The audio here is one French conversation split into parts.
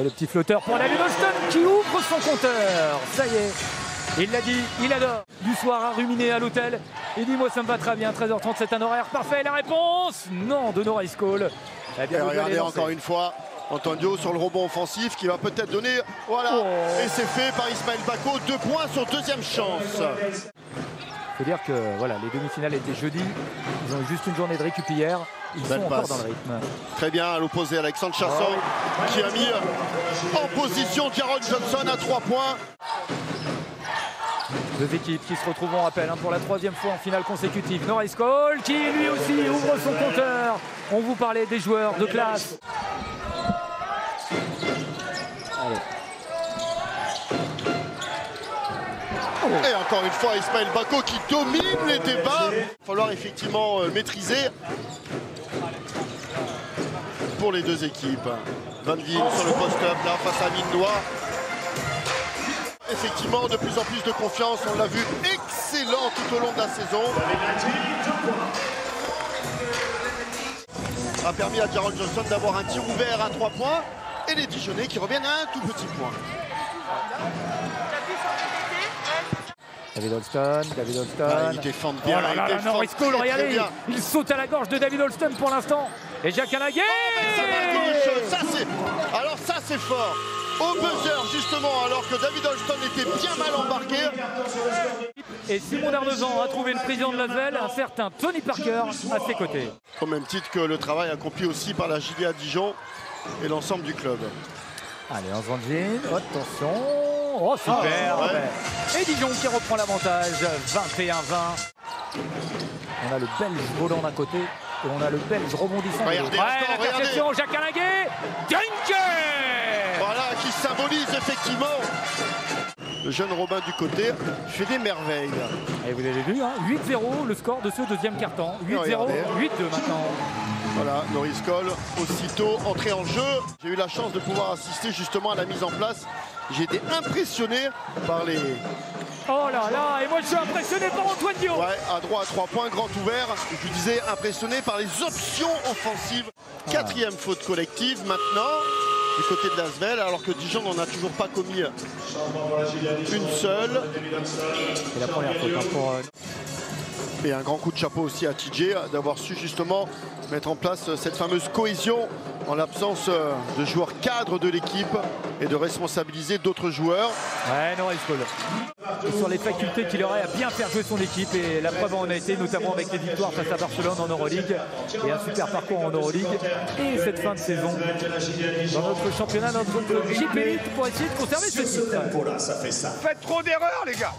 le petit flotteur pour David Holston qui ouvre son compteur. Ça y est, il l'a dit, il adore. Du soir à ruminer à l'hôtel. Il dit moi ça me va très bien, 13h30 c'est un horaire parfait. La réponse non de Norris Cole. Et regardez encore une fois Antonio sur le rebond offensif qui va peut-être donner. Voilà, et c'est fait par Ismaël Bako. 2 points sur deuxième chance. Il faut dire que voilà, les demi-finales étaient jeudi. Ils ont eu juste une journée de récup hier. Ils sont encore dans le rythme. Très bien, à l'opposé, Alexandre Chasson qui a mis en position Jarrod Johnson à 3 points. Deux équipes qui se retrouvent en appel pour la 3e fois en finale consécutive. Norris Cole qui lui aussi ouvre son compteur. On vous parlait des joueurs de classe. Allez. Et encore une fois, Ismaël Bako qui domine les débats. Il va falloir effectivement maîtriser pour les deux équipes. Van Veen sur le post-up là face à Mindois. Effectivement, de plus en plus de confiance, on l'a vu excellent tout au long de la saison. A permis à Jarrod Johnson d'avoir un tir ouvert à 3 points et les Dijonnais qui reviennent à un tout petit point. David Holston. Ah, il défend bien. Oh là là, Norris Cole, regardez, il saute à la gorge de David Holston pour l'instant. Et Jacques Alaguet. Alors ça c'est fort. Au buzzer justement, alors que David Holston était bien mal embarqué. Et Simon Dardezan a trouvé le président de l'Asvel, un certain Tony Parker, à ses côtés. Au même titre que le travail accompli aussi par la JDA Dijon et l'ensemble du club. Allez, Hans Van Veen, attention. Oh super. Et Dijon qui reprend l'avantage, 21-20. On a le Belge volant d'un côté et on a le Belge rebondissant de l'autre. L'interception, Jacques Alaguet. Voilà, qui symbolise effectivement le jeune Robin du côté, fait des merveilles. Et vous avez vu, hein, 8-0 le score de ce deuxième quart-temps. 8-0, 8-2 maintenant. Voilà, Norris Cole, aussitôt entré en jeu. J'ai eu la chance de pouvoir assister justement à la mise en place. J'ai été impressionné par les... Oh là là, et moi je suis impressionné par Antoine Dio. Ouais, à droit à 3 points, grand ouvert. Je vous disais, impressionné par les options offensives. 4e faute collective maintenant, du côté de l'Asvel, alors que Dijon n'en a toujours pas commis une seule. C'est la première faute pour... Et un grand coup de chapeau aussi à TJ d'avoir su justement mettre en place cette fameuse cohésion en l'absence de joueurs cadres de l'équipe et de responsabiliser d'autres joueurs. Ouais, Norris Cole. Sur les facultés qu'il aurait à bien faire jouer son équipe, et la preuve en a été notamment avec les victoires face à Barcelone en Euroleague et un super parcours en Euroleague et cette fin de saison dans notre championnat, notre JP Elite pour essayer de conserver ce titre. Faites trop d'erreurs les gars.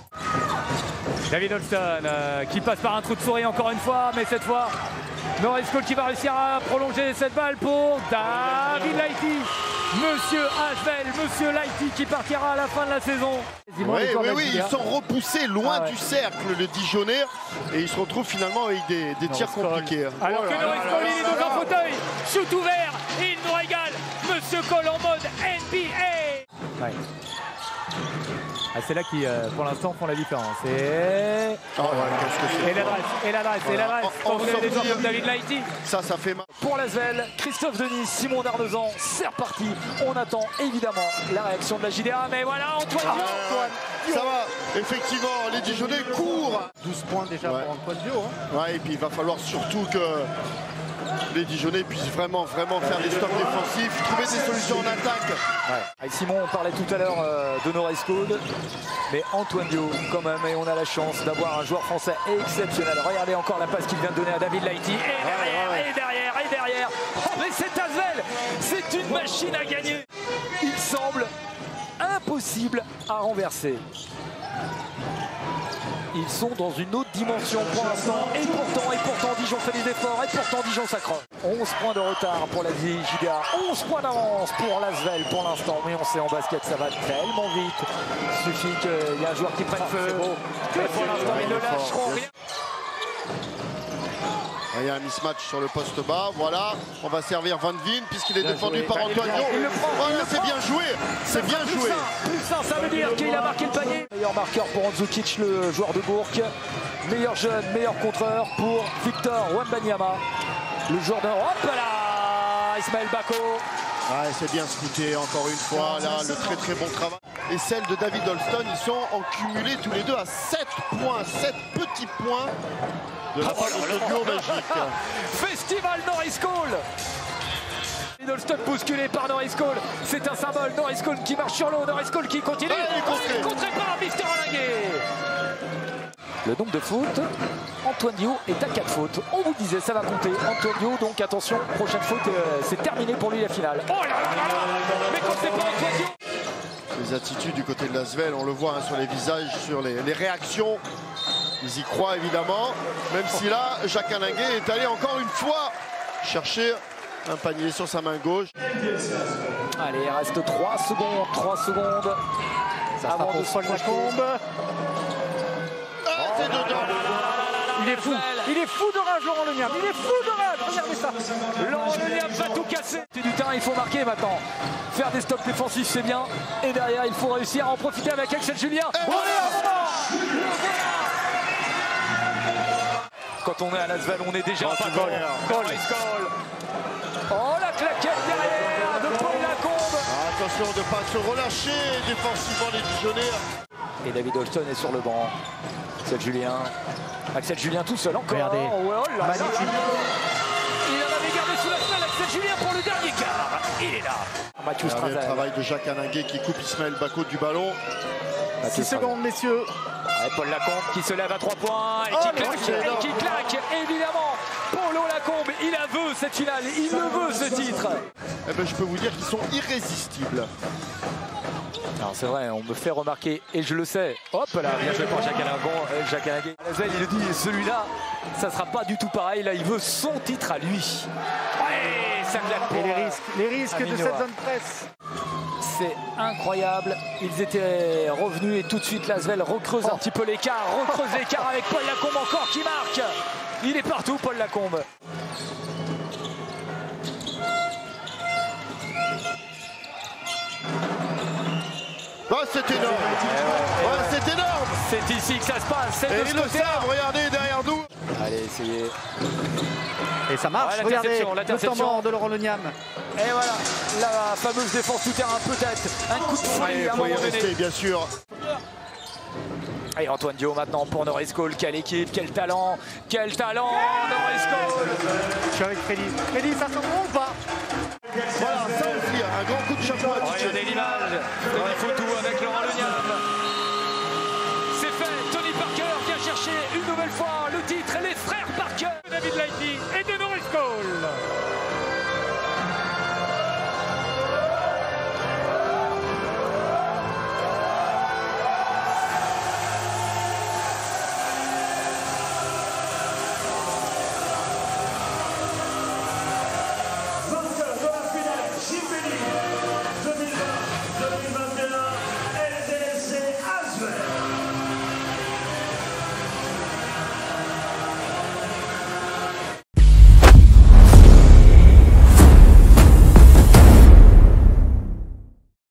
David Holston qui passe par un trou de souris encore une fois, mais cette fois Norris Cole qui va réussir à prolonger cette balle pour David Lighty. Monsieur Asvel, Monsieur Lighty qui partira à la fin de la saison. Oui, ils sont repoussés loin du cercle, le Dijonnais, et ils se retrouvent finalement avec des tirs compliqués. Alors que Norris Cole il est dans un fauteuil, shoot ouvert, il nous régale. Monsieur Cole en mode NBA. Ouais. Ah, c'est là qui, pour l'instant, font la différence. Et l'adresse. Quand vous avez des joueurs comme David Lighty. Ça fait mal. Pour l'Asvel, Christophe Denis, Simon Dardezan, c'est reparti. On attend évidemment la réaction de la JDA. Mais voilà, Antoine Dio. Ça va, effectivement, les Dijonnais courent. 12 points déjà pour Antoine Dio. Ouais, et puis il va falloir surtout que les Dijonnais puissent vraiment faire des stops défensifs, trouver des solutions en attaque. Avec Simon, on parlait tout à l'heure de Norris Cole, mais Antoine Dio quand même, et on a la chance d'avoir un joueur français exceptionnel. Regardez encore la passe qu'il vient de donner à David Lighty, et derrière. Oh mais c'est Asvel, c'est une machine à gagner. Il semble impossible à renverser. Ils sont dans une autre dimension pour l'instant. Et pourtant, Dijon fait des efforts. Et pourtant, Dijon s'accroche. 11 points de retard pour la JDA. 11 points d'avance pour l'Asvel pour l'instant. Mais on sait en basket, ça va tellement vite. Il suffit qu'il y ait un joueur qui prenne feu. Que pour l'instant, ils ne lâcheront rien. Il y a un mismatch sur le poste bas, voilà, on va servir Van Veen puisqu'il est défendu par Antoine Dio. C'est bien joué, c'est bien joué. Ça veut dire qu'il a marqué le panier. Meilleur marqueur pour Andzukic, le joueur de Bourg. Meilleur jeune, meilleur contreur pour Victor Wembanyama, le joueur de... Hop là, Ismaël Bako. Ouais, c'est bien scouté encore une fois, là, le très très bon travail. Et celle de David Holston, ils sont en cumulé tous les deux à 7 points, 7 petits points de la part de ce duo magique. Festival Norris Cole. David Holston bousculé par Norris Cole, c'est un symbole. Norris Cole qui marche sur l'eau, Norris Cole qui continue. Il est contré par Mister Olinguet. Le nombre de fautes, Antoine Dio est à 4 fautes. On vous disait, ça va compter. Antoine Dio, donc attention, prochaine faute, c'est terminé pour lui la finale. Oh là là, mais quand c'est pas Antoine Dio. Les attitudes du côté de l'Asvel, on le voit hein, sur les visages, sur les réactions. Ils y croient évidemment, même si là, Jacques Alinguet est allé encore une fois chercher un panier sur sa main gauche. Allez, il reste 3 secondes, 3 secondes. Ça sera pour Paul Lacombe. C'est dedans. Il est fou de rage, Laurent Leniam. Il est fou de rage, regardez ça. Laurent Leniam va tout casser. C'est du terrain, il faut marquer maintenant. Faire des stops défensifs, c'est bien. Et derrière, il faut réussir à en profiter avec Axel Julien. Quand on est à l'Asvel, on est déjà pas goal. Oh, la claquette derrière de Paul Lacombe. Attention de ne pas se relâcher défensivement les Dijonais. Et David Holston est sur le banc. Axel Julien tout seul encore. Regardez. Oh là là. Magnifique. Il en avait gardé sous la semelle Axel Julien pour le dernier quart. Il est là. Mathieu Regardez le Strazel. travail de Jacques Alinguet qui coupe Ismaël Bako du ballon. 6 secondes, messieurs. Ouais, Paul Lacombe qui se lève à 3 points et qui claque, évidemment. Paulo Lacombe, il la veut cette finale, il le veut ce titre. Eh ben, je peux vous dire qu'ils sont irrésistibles. Alors c'est vrai, on me fait remarquer et je le sais. Hop là, bien joué par Jacques Alinguet. L'Asvel, il le dit, celui-là, ça sera pas du tout pareil. Là, il veut son titre à lui. Ouais, ça claque pour Les risques de cette zone presse. C'est incroyable. Ils étaient revenus et tout de suite l'Asvel recreuse un petit peu l'écart. Recreuse l'écart avec Paul Lacombe encore qui marque. Il est partout, Paul Lacombe. Oh, c'est énorme. Ouais, c'est énorme. C'est ici que ça se passe. C'est Et de ce ils le côté-là. savent, regardez derrière nous. Allez, essayez. Et ça marche, Ouais, regardez, le temps l'interception. mort de Laurent Leniam. Et voilà, la fameuse défense tout-terrain peut-être. Un coup de folie Il à un faut y moment rester, donné. bien sûr. Et Antoine Dio maintenant pour Norris Cole. Quelle équipe, quel talent, Norris Cole. Je suis avec Freddy. Freddy, ça s'en ou pas? Voilà, ça aussi, un grand coup de chapeau à Dijon. Regardez l'image, une photo avec Laurent Leniam.